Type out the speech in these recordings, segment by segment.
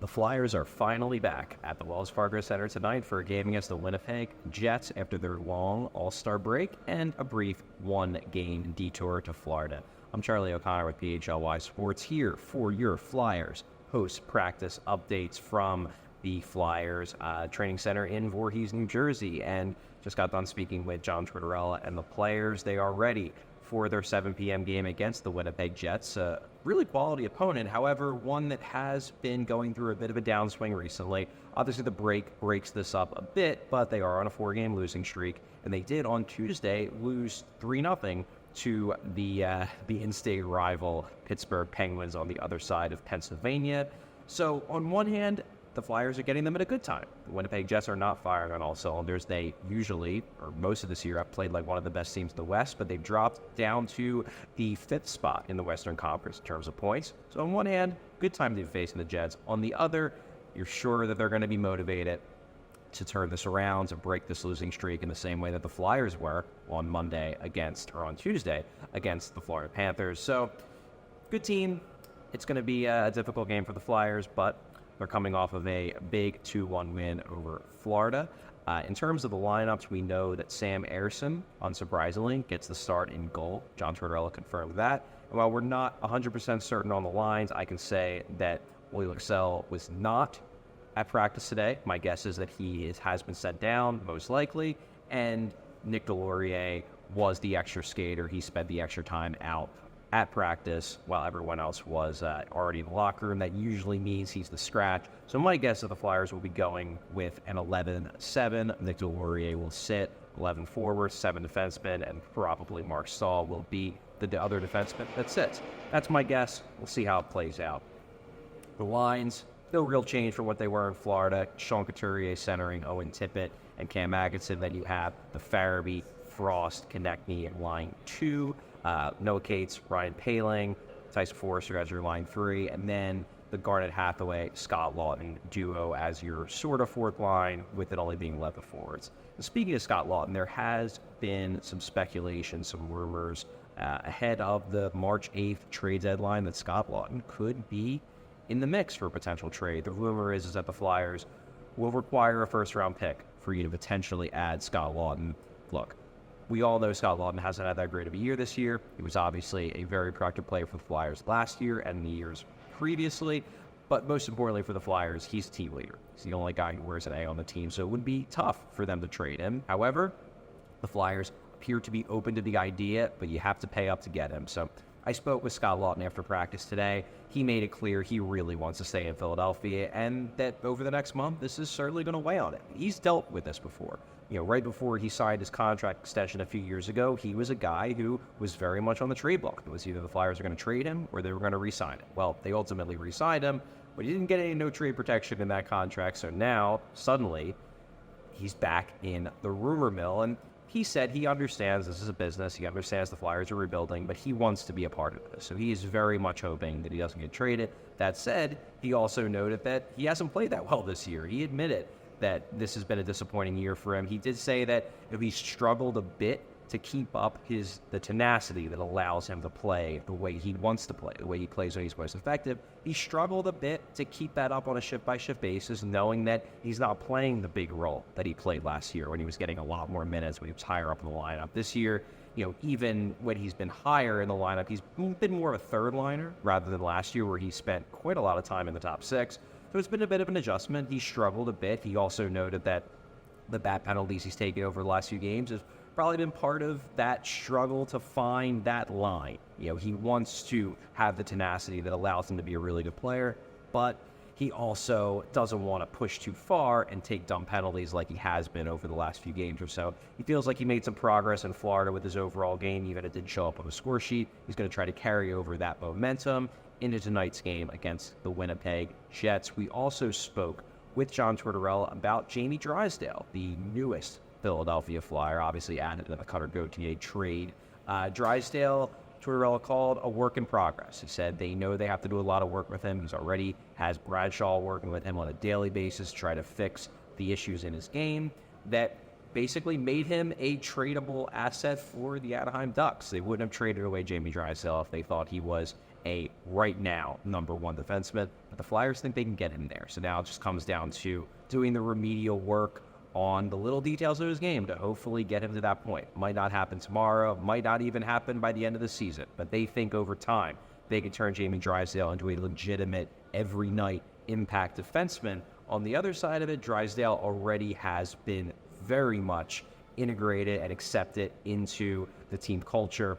The Flyers are finally back at the Wells Fargo Center tonight for a game against the Winnipeg Jets after their long All-Star break and a brief one-game detour to Florida. I'm Charlie O'Connor with PHLY Sports here for your Flyers post-practice updates from the Flyers training center in Voorhees, New Jersey, and just got done speaking with John Tortorella and the players. They are ready for their 7 p.m. game against the Winnipeg Jets. A really quality opponent, however, one that has been going through a bit of a downswing recently. Obviously, the break breaks this up a bit, but they are on a 4-game losing streak, and they did on Tuesday lose 3-0 to the in-state rival Pittsburgh Penguins on the other side of Pennsylvania. So on one hand, the Flyers are getting them at a good time. The Winnipeg Jets are not firing on all cylinders. They usually, or most of this year, have played like one of the best teams in the West, but they've dropped down to the 5th spot in the Western Conference in terms of points. So on one hand, good time to be facing the Jets. On the other, you're sure that they're going to be motivated to turn this around, to break this losing streak in the same way that the Flyers were on Tuesday against the Florida Panthers. So good team. It's going to be a difficult game for the Flyers, but they're coming off of a big 2-1 win over Florida. In terms of the lineups, we know that Sam Ersson, unsurprisingly, gets the start in goal. John Tortorella confirmed that. And while we're not 100% certain on the lines, I can say that Willie Laxell was not at practice today. My guess is that he has been sent down, most likely. And Nick Delorier was the extra skater. He spent the extra time out at practice while everyone else was already in the locker room. That usually means he's the scratch. So my guess is the Flyers will be going with an 11-7. Nick Delorier will sit, 11 forwards, 7 defensemen, and probably Mark Stahl will be the other defenseman that sits. That's my guess. We'll see how it plays out. The lines, no real change from what they were in Florida. Sean Couturier centering Owen Tippett and Cam Atkinson. Then you have the Farabee, Frost, Konechny in line 2. Noah Cates, Ryan Poehling, Tyson Forrester as your line 3, and then the Garnet Hathaway, Scott Laughton duo as your sort of 4th line, with it only being 11 forwards. And speaking of Scott Laughton, there has been some speculation, some rumors ahead of the March 8th trade deadline that Scott Laughton could be in the mix for a potential trade. The rumor is that the Flyers will require a first-round pick for you to potentially add Scott Laughton. Look, we all know Scott Laughton hasn't had that great of a year this year. He was obviously a very productive player for the Flyers last year and the years previously. But most importantly for the Flyers, he's a team leader. He's the only guy who wears an A on the team, so it would be tough for them to trade him. However, the Flyers appear to be open to the idea, but you have to pay up to get him. So I spoke with Scott Laughton after practice today. He made it clear he really wants to stay in Philadelphia, and that over the next month, this is certainly going to weigh on it. He's dealt with this before. Right before he signed his contract extension a few years ago, he was a guy who was very much on the trade block. It was either the Flyers were going to trade him or they were going to re-sign him. Well, they ultimately re-signed him, but he didn't get any no-trade protection in that contract. So now, suddenly, he's back in the rumor mill. And he said he understands this is a business. He understands the Flyers are rebuilding, but he wants to be a part of this. So he is very much hoping that he doesn't get traded. That said, he also noted that he hasn't played that well this year. He admitted that this has been a disappointing year for him. He did say that he struggled a bit to keep up the tenacity that allows him to play the way he wants to play, the way he plays when he's most effective. He struggled a bit to keep that up on a shift-by-shift basis, knowing that he's not playing the big role that he played last year when he was getting a lot more minutes, when he was higher up in the lineup. This year, even when he's been higher in the lineup, he's been more of a third liner rather than last year where he spent quite a lot of time in the top 6. So it's been a bit of an adjustment. He struggled a bit. He also noted that the bad penalties he's taken over the last few games has probably been part of that struggle to find that line. He wants to have the tenacity that allows him to be a really good player, but he also doesn't want to push too far and take dumb penalties like he has been over the last few games or so. He feels like he made some progress in Florida with his overall game, even if it didn't show up on the score sheet. He's going to try to carry over that momentum into tonight's game against the Winnipeg Jets. We also spoke with John Tortorella about Jamie Drysdale, the newest Philadelphia Flyer, obviously added to the Cutter Gauthier trade. Drysdale, Tortorella called a work in progress. He said they know they have to do a lot of work with him. He's already has Bradshaw working with him on a daily basis to try to fix the issues in his game that basically made him a tradable asset for the Anaheim Ducks. They wouldn't have traded away Jamie Drysdale if they thought he was a right now #1 defenseman, but the Flyers think they can get him there. So now it just comes down to doing the remedial work on the little details of his game to hopefully get him to that point. Might not happen tomorrow, might not even happen by the end of the season, but they think over time they can turn Jamie Drysdale into a legitimate every night impact defenseman. On the other side of it, Drysdale already has been very much integrated and accepted into the team culture.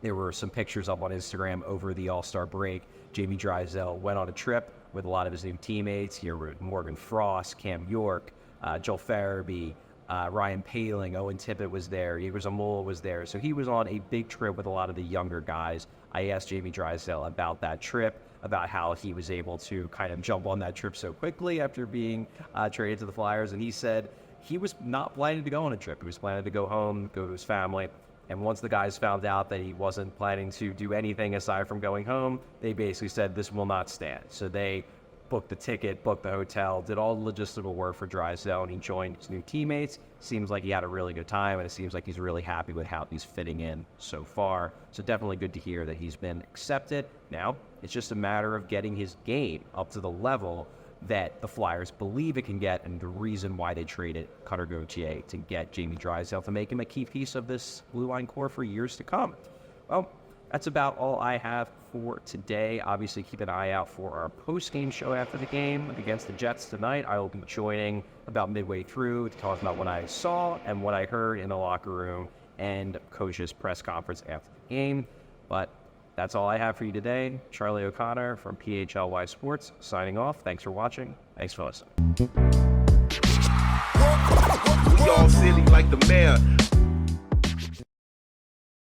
There were some pictures up on Instagram over the All-Star break. Jamie Drysdale went on a trip with a lot of his new teammates. Here were Morgan Frost, Cam York, Joel Farabee, Ryan Poehling, Owen Tippett was there, Igor Zamula was there. So he was on a big trip with a lot of the younger guys. I asked Jamie Drysdale about that trip, about how he was able to kind of jump on that trip so quickly after being traded to the Flyers. And he said he was not planning to go on a trip. He was planning to go home, go to his family. And once the guys found out that he wasn't planning to do anything aside from going home, they basically said this will not stand. So they booked the ticket, booked the hotel, did all the logistical work for Drysdale, and he joined his new teammates. Seems like he had a really good time, and it seems like he's really happy with how he's fitting in so far. So definitely good to hear that he's been accepted. Now, it's just a matter of getting his game up to the level that the Flyers believe it can get, and the reason why they traded Cutter Gauthier to get Jamie Drysdale to make him a key piece of this blue line core for years to come. Well, that's about all I have for today. Obviously, keep an eye out for our post-game show after the game against the Jets tonight. I will be joining about midway through to talk about what I saw and what I heard in the locker room and coach's press conference after the game. But that's all I have for you today. Charlie O'Connor from PHLY Sports signing off. Thanks for watching. Thanks for listening. We all silly like the mayor.